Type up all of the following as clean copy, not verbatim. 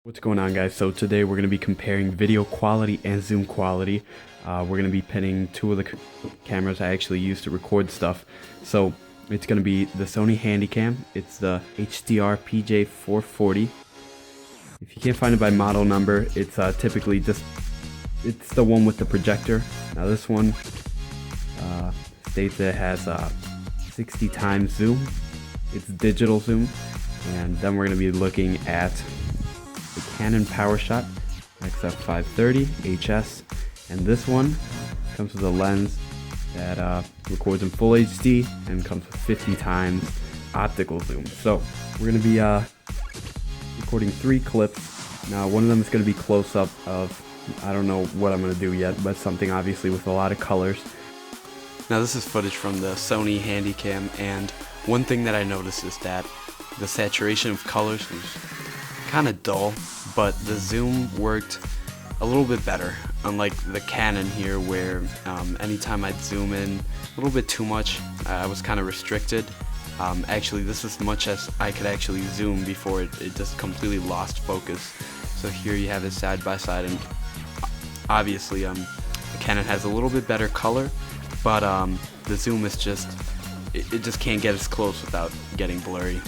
What's going on, guys? So today we're going to be comparing video quality and zoom quality. We're going to be pinning two of the cameras I actually use to record stuff. So it's going to be the Sony Handycam. It's the HDR-PJ440. If you can't find it by model number, it's typically it's the one with the projector. Now this one states that it has 60 times zoom. It's digital zoom. And then we're going to be looking at the Canon Powershot SX530HS, and this one comes with a lens that records in full HD and comes with 50 times optical zoom. So we're going to be recording 3 clips. Now one of them is going to be close up of, I don't know what I'm going to do yet, but something obviously with a lot of colors. Now this is footage from the Sony Handycam, and one thing that I noticed is that the saturation of colors was kind of dull, but the zoom worked a little bit better, unlike the Canon here where anytime I'd zoom in a little bit too much, I was kind of restricted. Actually, this is as much as I could actually zoom before it just completely lost focus. So here you have it side by side, and obviously the Canon has a little bit better color, but the zoom is just, it just can't get as close without getting blurry.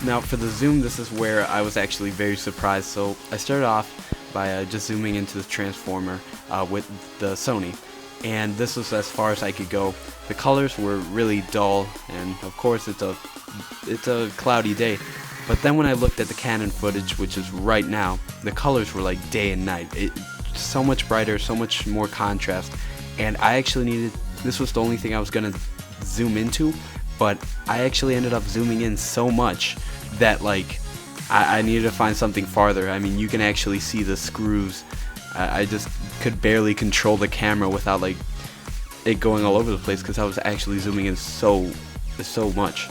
Now for the zoom, this is where I was actually very surprised. So I started off by just zooming into the transformer with the Sony, and this was as far as I could go. The colors were really dull, and of course it's a cloudy day. But then when I looked at the Canon footage, which is right now, the colors were like day and night. So much brighter, so much more contrast, and I actually needed, this was the only thing I was gonna zoom into, but I actually ended up zooming in so much that like I needed to find something farther. I mean, you can actually see the screws. I just could barely control the camera without like it going all over the place because I was actually zooming in so much.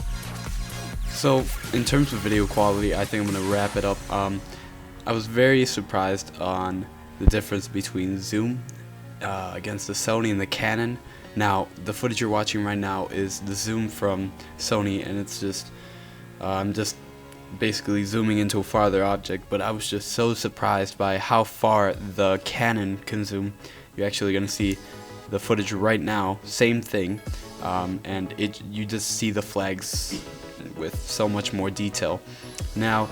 So in terms of video quality, I think I'm gonna wrap it up. I was very surprised on the difference between zoom against the Sony and the Canon. Now the footage you're watching right now is the zoom from Sony, and it's just I'm just basically zooming into a farther object, but I was just so surprised by how far the Canon can zoom. You're actually going to see the footage right now, same thing, and you just see the flags with so much more detail. Now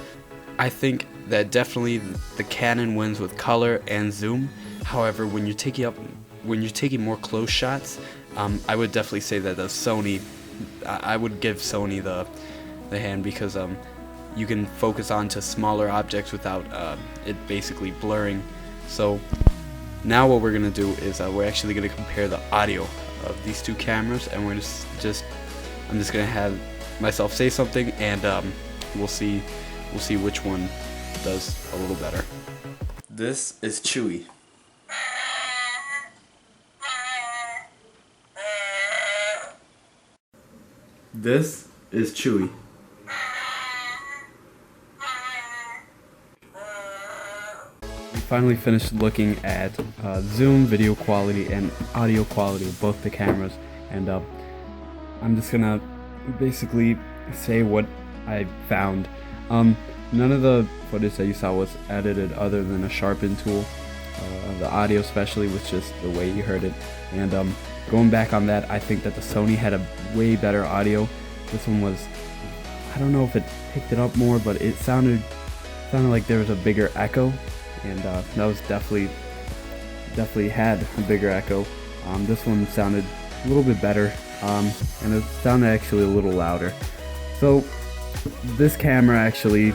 I think that definitely the Canon wins with color and zoom. However, when you're taking more close shots, I would definitely say that the Sony, I would give Sony the hand, because you can focus onto smaller objects without it basically blurring. So now what we're gonna do is we're actually gonna compare the audio of these two cameras, and we're I'm just gonna have myself say something, and we'll see which one does a little better. This is Chewy. This is Chewy. We finally finished looking at zoom, video quality, and audio quality of both the cameras, and I'm just gonna basically say what I found. None of the footage that you saw was edited other than a sharpen tool. The audio especially was just the way you heard it, and going back on that, I think that the Sony had a way better audio. This one was, I don't know if it picked it up more, but it sounded like there was a bigger echo, and that was definitely had a bigger echo. This one sounded a little bit better, and it sounded actually a little louder. So this camera actually,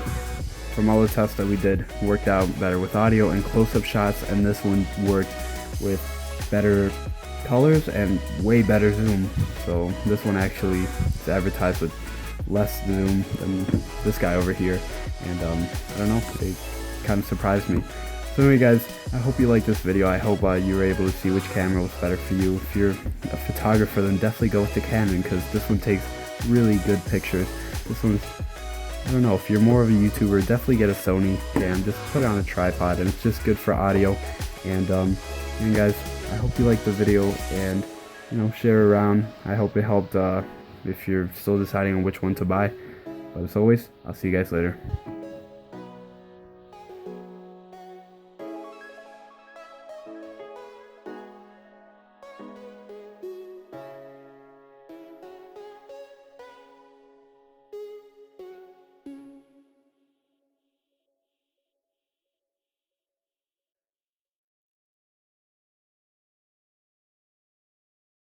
from all the tests that we did, worked out better with audio and close-up shots, and this one worked with better colors and way better zoom. So this one actually is advertised with less zoom than this guy over here, and I don't know, it kind of surprised me. So anyway, guys, I hope you liked this video. I hope you were able to see which camera was better for you. If you're a photographer, then definitely go with the Canon, because this one takes really good pictures. This one's, I don't know, if you're more of a YouTuber, definitely get a Sony cam. Just put it on a tripod, and it's just good for audio. And guys, I hope you liked the video, and share it around. I hope it helped if you're still deciding on which one to buy. But as always, I'll see you guys later.